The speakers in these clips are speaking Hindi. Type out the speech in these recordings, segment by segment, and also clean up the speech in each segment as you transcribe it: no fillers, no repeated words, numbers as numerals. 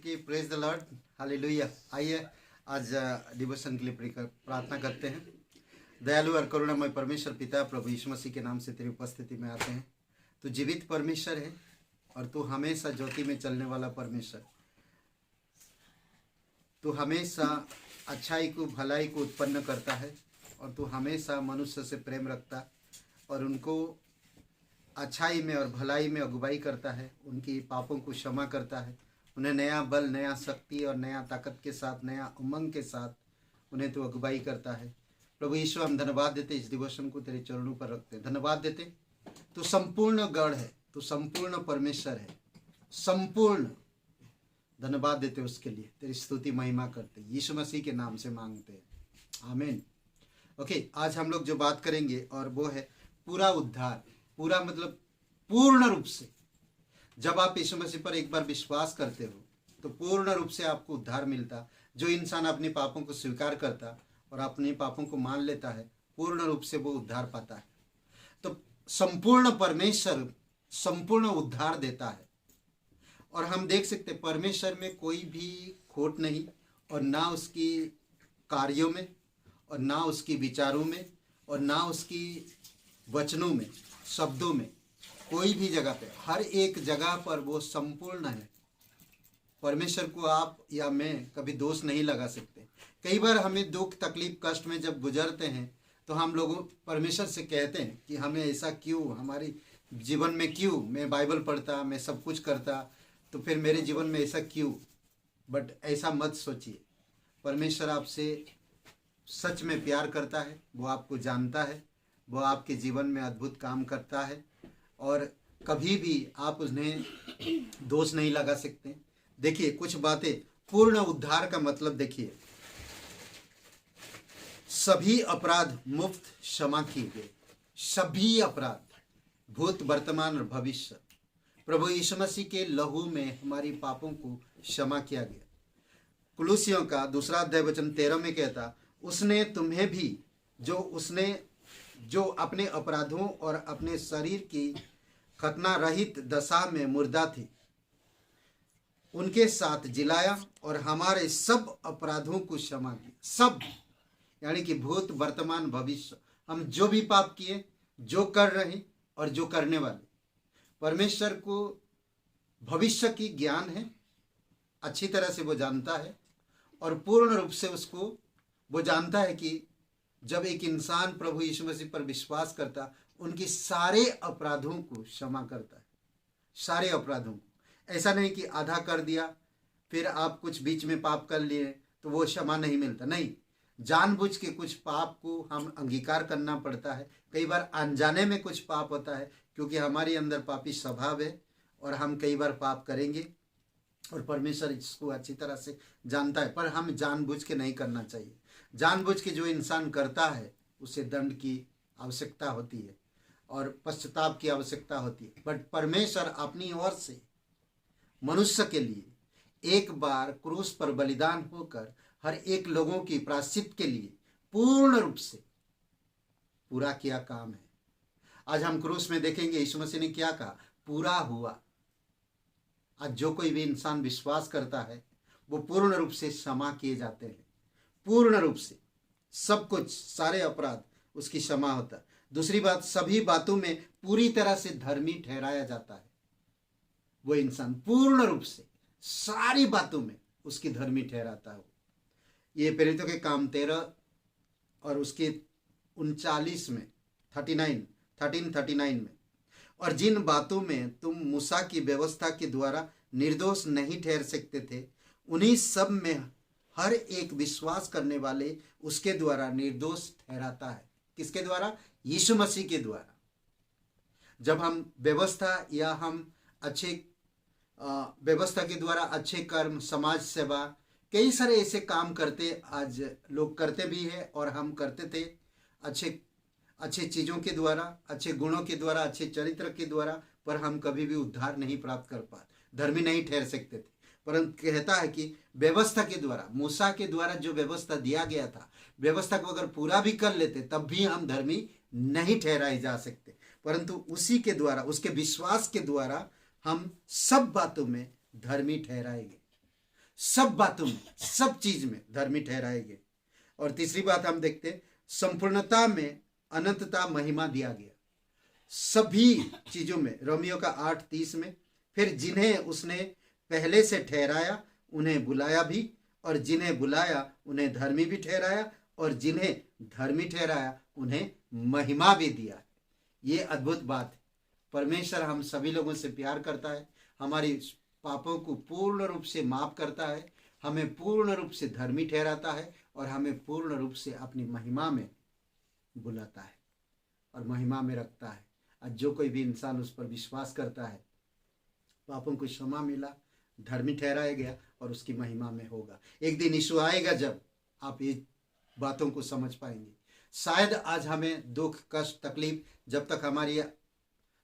की। Praise the Lord, hallelujah. आइए आज डिवोशन के लिए प्रार्थना करते हैं। दयालु और करुणामय परमेश्वर पिता प्रभु यीशु मसीह के नाम से तेरी उपस्थिति में आते हैं। तू जीवित परमेश्वर है और तू हमेशा ज्योति में चलने वाला परमेश्वर। तू हमेशा अच्छाई को भलाई को उत्पन्न करता है और तू हमेशा मनुष्य से प्रेम रखता और उनको अच्छाई में और भलाई में अगुवाई करता है, उनकी पापों को क्षमा करता है, उन्हें नया बल, नया शक्ति और नया ताकत के साथ, नया उमंग के साथ उन्हें तो अगुवाई करता है। प्रभु यीशु, हम धन्यवाद देते, इस डिवोशन को तेरे चरणों पर रखते, धन्यवाद देते। तू संपूर्ण गढ़ है, तू संपूर्ण परमेश्वर है, संपूर्ण। धन्यवाद देते उसके लिए, तेरी स्तुति महिमा करते, यीशु मसीह के नाम से मांगते हैं, आमीन। ओके, आज हम लोग जो बात करेंगे और वो है पूरा उद्धार। पूरा मतलब पूर्ण रूप से। जब आप यीशु मसीह पर एक बार विश्वास करते हो तो पूर्ण रूप से आपको उद्धार मिलता। जो इंसान अपने पापों को स्वीकार करता और अपने पापों को मान लेता है, पूर्ण रूप से वो उद्धार पाता है। तो संपूर्ण परमेश्वर संपूर्ण उद्धार देता है और हम देख सकते परमेश्वर में कोई भी खोट नहीं, और ना उसकी कार्यों में और ना उसकी विचारों में और ना उसकी वचनों में, शब्दों में, कोई भी जगह पे, हर एक जगह पर वो संपूर्ण है। परमेश्वर को आप या मैं कभी दोष नहीं लगा सकते। कई बार हमें दुख, तकलीफ, कष्ट में जब गुजरते हैं तो हम लोगों परमेश्वर से कहते हैं कि हमें ऐसा क्यों, हमारी जीवन में क्यों। मैं बाइबल पढ़ता, मैं सब कुछ करता, तो फिर मेरे जीवन में ऐसा क्यों। बट ऐसा मत सोचिए। परमेश्वर आपसे सच में प्यार करता है, वो आपको जानता है, वो आपके जीवन में अद्भुत काम करता है और कभी भी आप उन्हें दोष नहीं लगा सकते। देखिए कुछ बातें। पूर्ण उद्धार का मतलब देखिए, सभी अपराध मुफ्त क्षमा किए गए। सभी अपराध, भूत, वर्तमान और भविष्य, प्रभु यीशु मसीह के लहू में हमारी पापों को क्षमा किया गया। कुलुसियों का 2 अध्याय वचन 13 में कहता, उसने तुम्हें भी जो अपने अपराधों और अपने शरीर की खतना रहित दशा में मुर्दा थी, उनके साथ जिलाया और हमारे सब अपराधों को क्षमा किया। सब यानी कि भूत, वर्तमान, भविष्य, हम जो भी पाप किए, जो कर रहे और जो करने वाले। परमेश्वर को भविष्य की ज्ञान है, अच्छी तरह से वो जानता है और पूर्ण रूप से उसको वो जानता है कि जब एक इंसान प्रभु यीशु मसीह पर विश्वास करता, उनकी सारे अपराधों को क्षमा करता है, सारे अपराधों को। ऐसा नहीं कि आधा कर दिया फिर आप कुछ बीच में पाप कर लिए तो वो क्षमा नहीं मिलता। नहीं, जानबूझ के कुछ पाप को हम अंगीकार करना पड़ता है। कई बार अनजाने में कुछ पाप होता है क्योंकि हमारे अंदर पापी स्वभाव है और हम कई बार पाप करेंगे और परमेश्वर इसको अच्छी तरह से जानता है, पर हम जानबूझ के नहीं करना चाहिए। जानबूझ के जो इंसान करता है उसे दंड की आवश्यकता होती है और पश्चाताप की आवश्यकता होती है। बट परमेश्वर अपनी ओर से मनुष्य के लिए एक बार क्रूस पर बलिदान होकर हर एक लोगों की प्रायश्चित के लिए पूर्ण रूप से पूरा किया काम है। आज हम क्रूस में देखेंगे यीशु मसीह ने क्या कहा, पूरा हुआ। आज जो कोई भी इंसान विश्वास करता है वो पूर्ण रूप से क्षमा किए जाते हैं, पूर्ण रूप से सब कुछ, सारे अपराध उसकी क्षमा होता है। दूसरी बात, सभी बातों में पूरी तरह से धर्मी ठहराया जाता है। वो इंसान पूर्ण रूप से सारी बातों में उसकी धर्मी ठहराता है। ये प्रेरितों के काम 13 और उसके 39 में 13:39 में, और जिन बातों में तुम मूसा की व्यवस्था के द्वारा निर्दोष नहीं ठहर सकते थे, उन्हीं सब में हर एक विश्वास करने वाले उसके द्वारा निर्दोष ठहराता है। किसके द्वारा? यीशु मसीह के द्वारा। जब हम व्यवस्था या हम अच्छे व्यवस्था के द्वारा अच्छे कर्म, समाज सेवा, कई सारे ऐसे काम करते, आज लोग करते भी है और हम करते थे, अच्छे चीज़ों के द्वारा, अच्छे गुणों के द्वारा, अच्छे चरित्र के द्वारा, पर हम कभी भी उद्धार नहीं प्राप्त कर पाते, धर्मी नहीं ठहर सकते थे। परंतु कहता है कि व्यवस्था के द्वारा, मूसा के द्वारा जो व्यवस्था दिया गया था, व्यवस्था को अगर पूरा भी कर लेते तब भी हम धर्मी नहीं ठहराए जा सकते, परंतु उसी के द्वारा, उसके विश्वास के द्वारा हम सब बातों में धर्मी ठहराएंगे। सब बातों में, सब चीज में धर्मी ठहराए गए। और तीसरी बात हम देखते हैं, संपूर्णता में अनंतता महिमा दिया गया सभी चीजों में। रोमियो का 8:30 में, फिर जिन्हें उसने पहले से ठहराया उन्हें बुलाया भी, और जिन्हें बुलाया उन्हें धर्मी भी ठहराया, और जिन्हें धर्मी ठहराया उन्हें महिमा भी दिया। ये अद्भुत बात है। परमेश्वर हम सभी लोगों से प्यार करता है, हमारी पापों को पूर्ण रूप से माफ करता है, हमें पूर्ण रूप से धर्मी ठहराता है, और हमें पूर्ण रूप से अपनी महिमा में बुलाता है और महिमा में रखता है। और जो कोई भी इंसान उस पर विश्वास करता है, पापों को क्षमा मिला, धर्मी ठहराया गया और उसकी महिमा में होगा। एक दिन यीशु आएगा जब आप ये बातों को समझ पाएंगे। शायद आज हमें दुख, कष्ट, तकलीफ, जब तक हमारी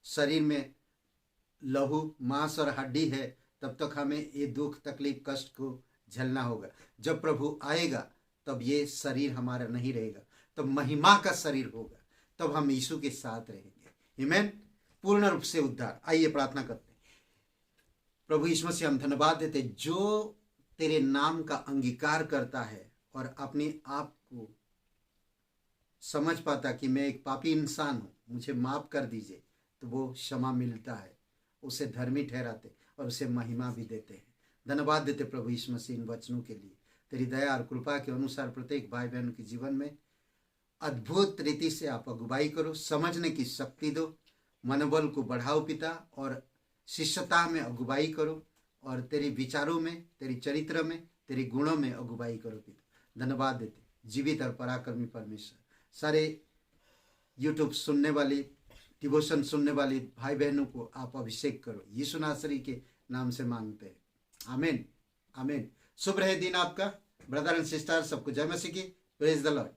शरीर में लहू, मांस और हड्डी है, तब तक हमें ये दुख, तकलीफ, कष्ट को झेलना होगा। जब प्रभु आएगा तब ये शरीर हमारा नहीं रहेगा, तब महिमा का शरीर होगा, तब हम यीशु के साथ रहेंगे। आमीन। पूर्ण रूप से उद्धार। आइए प्रार्थना करते हैं। प्रभु यीशु मसीह, हम धन्यवाद देते, जो तेरे नाम का अंगीकार करता है और अपने आप को समझ पाता कि मैं एक पापी इंसान हूँ, मुझे माफ कर दीजिए, तो वो क्षमा मिलता है, उसे धर्मी ठहराते और उसे महिमा भी देते हैं। धन्यवाद देते प्रभु यीशु मसीह इन वचनों के लिए। तेरी दया और कृपा के अनुसार प्रत्येक भाई बहनों के जीवन में अद्भुत रीति से आप अगुवाई करो, समझने की शक्ति दो, मनोबल को बढ़ाओ पिता, और शिष्यता में अगुवाई करो, और तेरे विचारों में, तेरी चरित्र में, तेरे गुणों में अगुवाई करो पिता। धन्यवाद देते जीवित और पराक्रमी परमेश्वर। सारे यूट्यूब सुनने वाली, डिवोशन सुनने वाली भाई बहनों को आप अभिषेक करो, यीशु नासरी के नाम से मांगते हैं। आमीन, आमीन। शुभ रहे दिन आपका। ब्रदर एंड सिस्टर, सबको जय मसीह की। Praise the Lord.